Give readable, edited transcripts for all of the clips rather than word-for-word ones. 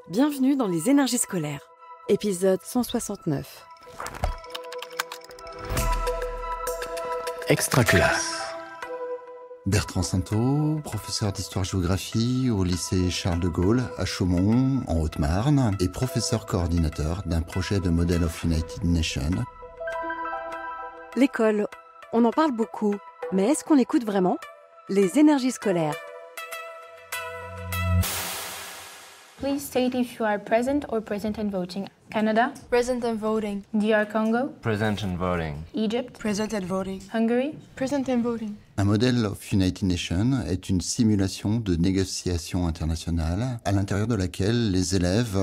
Bienvenue dans les énergies scolaires. Épisode 169. Extra-classe. Bertrand Sainteau, professeur d'histoire-géographie au lycée Charles de Gaulle à Chaumont, en Haute-Marne, et professeur coordinateur d'un projet de Model of United Nations. L'école, on en parle beaucoup, mais est-ce qu'on l'écoute vraiment ? Les énergies scolaires. Please state if you are present or present and voting. Canada? Present and voting. DR Congo? Present and voting. Egypt? Present and voting. Hungary? Present and voting. Un Model of United Nations est une simulation de négociation internationale à l'intérieur de laquelle les élèves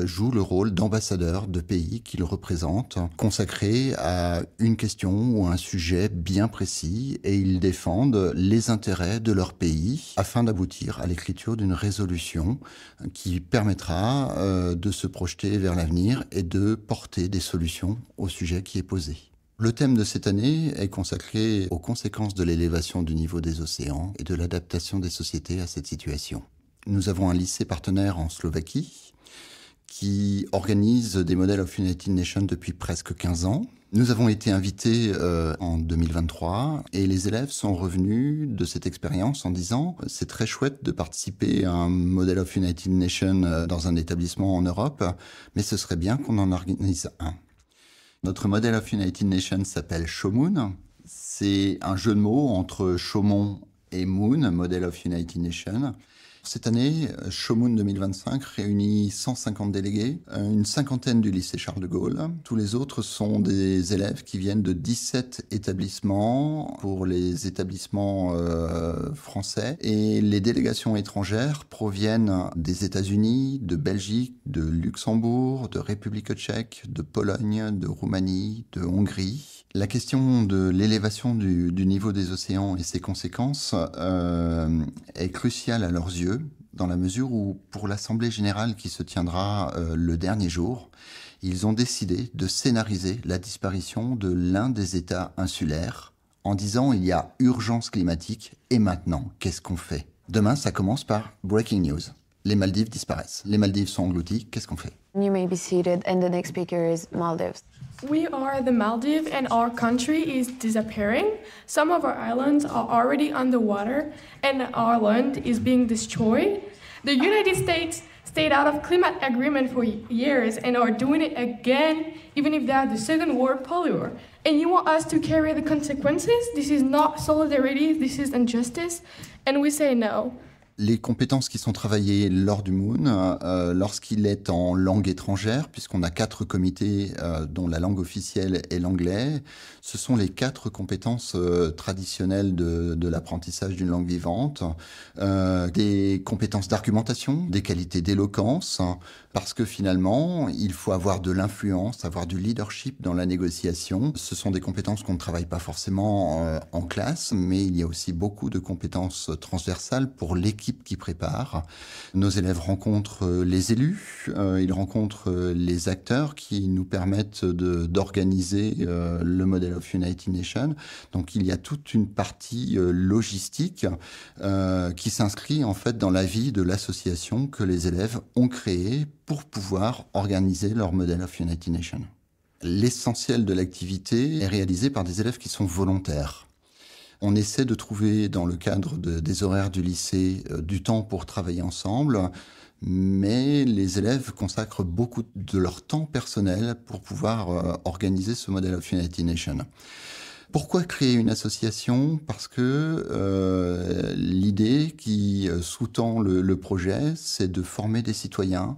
jouent le rôle d'ambassadeurs de pays qu'ils représentent, consacrés à une question ou un sujet bien précis, et ils défendent les intérêts de leur pays afin d'aboutir à l'écriture d'une résolution qui permettra de se projeter vers l'avenir et de porter des solutions au sujet qui est posé. Le thème de cette année est consacré aux conséquences de l'élévation du niveau des océans et de l'adaptation des sociétés à cette situation. Nous avons un lycée partenaire en Slovaquie qui organise des Model of United Nations depuis presque 15 ans. Nous avons été invités en 2023 et les élèves sont revenus de cette expérience en disant « c'est très chouette de participer à un Model of United Nations dans un établissement en Europe, mais ce serait bien qu'on en organise un ». Notre Model of United Nations s'appelle Chaumont. C'est un jeu de mots entre Chaumont et Moon, Model of United Nations. Cette année, Chaumont 2025 réunit 150 délégués, une cinquantaine du lycée Charles de Gaulle. Tous les autres sont des élèves qui viennent de 17 établissements pour les établissements français. Et les délégations étrangères proviennent des États-Unis, de Belgique, de Luxembourg, de République tchèque, de Pologne, de Roumanie, de Hongrie. La question de l'élévation du niveau des océans et ses conséquences est cruciale à leurs yeux, dans la mesure où, pour l'Assemblée générale qui se tiendra le dernier jour, ils ont décidé de scénariser la disparition de l'un des États insulaires, en disant il y a urgence climatique, et maintenant, qu'est-ce qu'on fait ? Demain, ça commence par Breaking News. Les Maldives disparaissent. Les Maldives sont englouties, qu'est-ce qu'on fait ? You may be seated, and the next speaker is Maldives. We are the Maldives and our country is disappearing. Some of our islands are already underwater and our land is being destroyed. The United States stayed out of climate agreement for years and are doing it again, even if they are the second world polluter. And you want us to carry the consequences? This is not solidarity, this is injustice. And we say no. Les compétences qui sont travaillées lors du Moon, lorsqu'il est en langue étrangère, puisqu'on a 4 comités dont la langue officielle est l'anglais, ce sont les 4 compétences traditionnelles de l'apprentissage d'une langue vivante, des compétences d'argumentation, des qualités d'éloquence, parce que finalement, il faut avoir de l'influence, avoir du leadership dans la négociation. Ce sont des compétences qu'on ne travaille pas forcément en classe, mais il y a aussi beaucoup de compétences transversales pour l'équipe qui prépare. Nos élèves rencontrent les élus, ils rencontrent les acteurs qui nous permettent d'organiser le Model of United Nations. Donc il y a toute une partie logistique qui s'inscrit en fait dans la vie de l'association que les élèves ont créée pour pouvoir organiser leur Model of United Nations. L'essentiel de l'activité est réalisé par des élèves qui sont volontaires. On essaie de trouver, dans le cadre des horaires du lycée, du temps pour travailler ensemble, mais les élèves consacrent beaucoup de leur temps personnel pour pouvoir organiser ce Model of United Nations. Pourquoi créer une association ? Parce que l'idée qui sous-tend le projet, c'est de former des citoyens.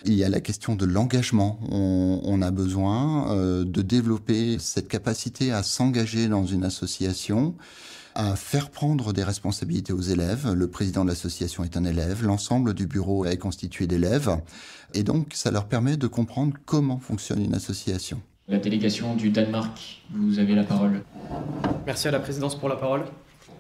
Il y a la question de l'engagement. On a besoin de développer cette capacité à s'engager dans une association, à faire prendre des responsabilités aux élèves. Le président de l'association est un élève, l'ensemble du bureau est constitué d'élèves, et donc ça leur permet de comprendre comment fonctionne une association. La délégation du Danemark, vous avez la parole. Merci à la présidence pour la parole.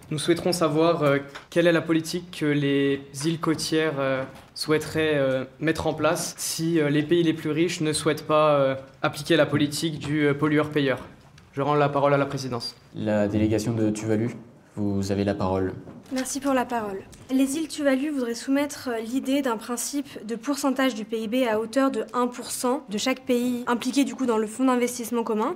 Nous souhaiterons savoir quelle est la politique que les îles côtières souhaiteraient mettre en place si les pays les plus riches ne souhaitent pas appliquer la politique du pollueur-payeur. Je rends la parole à la présidence. La délégation de Tuvalu, vous avez la parole. Merci pour la parole. Les îles Tuvalu voudraient soumettre l'idée d'un principe de pourcentage du PIB à hauteur de 1% de chaque pays impliqué du coup dans le fonds d'investissement commun.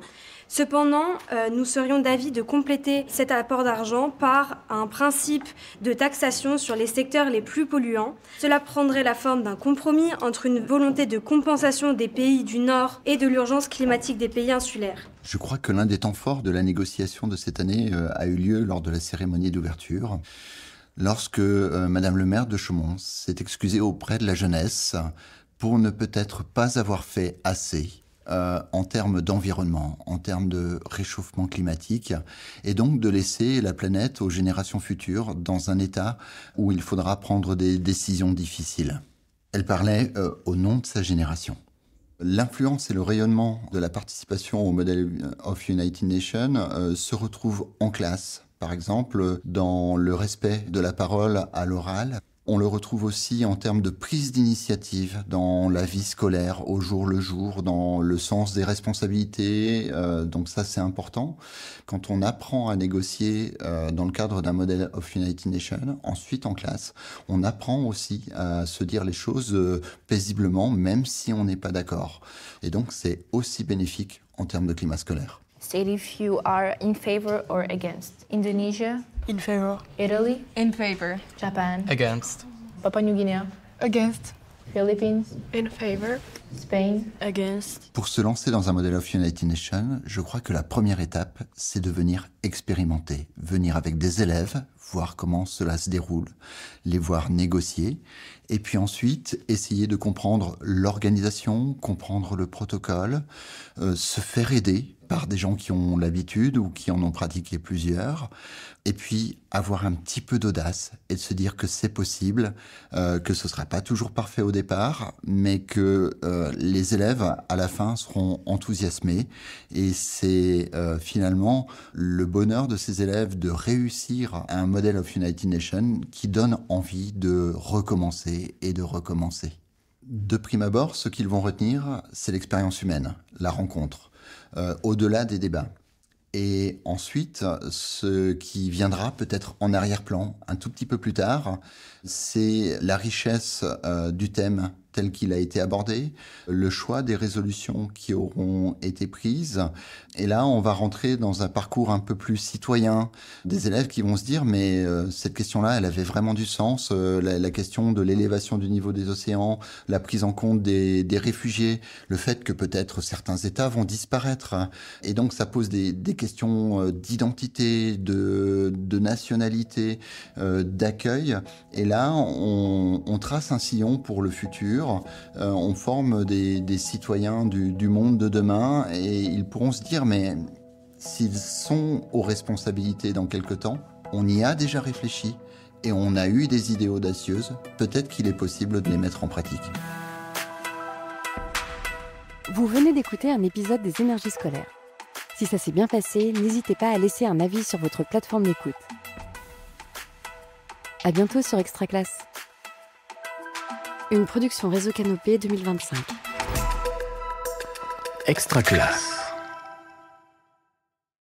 Cependant, nous serions d'avis de compléter cet apport d'argent par un principe de taxation sur les secteurs les plus polluants. Cela prendrait la forme d'un compromis entre une volonté de compensation des pays du Nord et de l'urgence climatique des pays insulaires. Je crois que l'un des temps forts de la négociation de cette année a eu lieu lors de la cérémonie d'ouverture, lorsque Madame le maire de Chaumont s'est excusée auprès de la jeunesse pour ne peut-être pas avoir fait assez en termes d'environnement, en termes de réchauffement climatique, et donc de laisser la planète aux générations futures dans un état où il faudra prendre des décisions difficiles. Elle parlait au nom de sa génération. L'influence et le rayonnement de la participation au Model of United Nations se retrouvent en classe, par exemple, dans le respect de la parole à l'oral. On le retrouve aussi en termes de prise d'initiative dans la vie scolaire, au jour le jour, dans le sens des responsabilités. Donc ça, c'est important. Quand on apprend à négocier dans le cadre d'un Model of United Nations, ensuite en classe, on apprend aussi à se dire les choses paisiblement, même si on n'est pas d'accord. Et donc, c'est aussi bénéfique en termes de climat scolaire. State if you are in favor or against. Indonesia? In favor. Italy? In favor. Japan? Against. Papua New Guinea? Against. Philippines? In favor. Spain? Against. Pour se lancer dans un Model of United Nations, je crois que la première étape, c'est de venir expérimenter, venir avec des élèves, voir comment cela se déroule, les voir négocier, et puis ensuite essayer de comprendre l'organisation, comprendre le protocole, se faire aider par des gens qui ont l'habitude ou qui en ont pratiqué plusieurs, et puis avoir un petit peu d'audace et de se dire que c'est possible, que ce ne sera pas toujours parfait au départ, mais que les élèves, à la fin, seront enthousiasmés. Et c'est finalement le bonheur de ces élèves de réussir un Model of United Nations qui donne envie de recommencer et de recommencer. De prime abord, ce qu'ils vont retenir, c'est l'expérience humaine, la rencontre, au-delà des débats. Et ensuite, ce qui viendra peut-être en arrière-plan, un tout petit peu plus tard, c'est la richesse du thème tel qu'il a été abordé, le choix des résolutions qui auront été prises. Et là, on va rentrer dans un parcours un peu plus citoyen, des élèves qui vont se dire, mais cette question-là, elle avait vraiment du sens, la question de l'élévation du niveau des océans, la prise en compte des réfugiés, le fait que peut-être certains États vont disparaître. Et donc, ça pose des questions d'identité, de nationalité, d'accueil. Et là, on trace un sillon pour le futur. On forme des citoyens du monde de demain et ils pourront se dire mais s'ils sont aux responsabilités dans quelque temps, on y a déjà réfléchi et on a eu des idées audacieuses, peut-être qu'il est possible de les mettre en pratique. Vous venez d'écouter un épisode des Énergies scolaires. Si ça s'est bien passé, n'hésitez pas à laisser un avis sur votre plateforme d'écoute. À bientôt sur Extra Classe. Une production Réseau Canopé 2025. Extra Classe.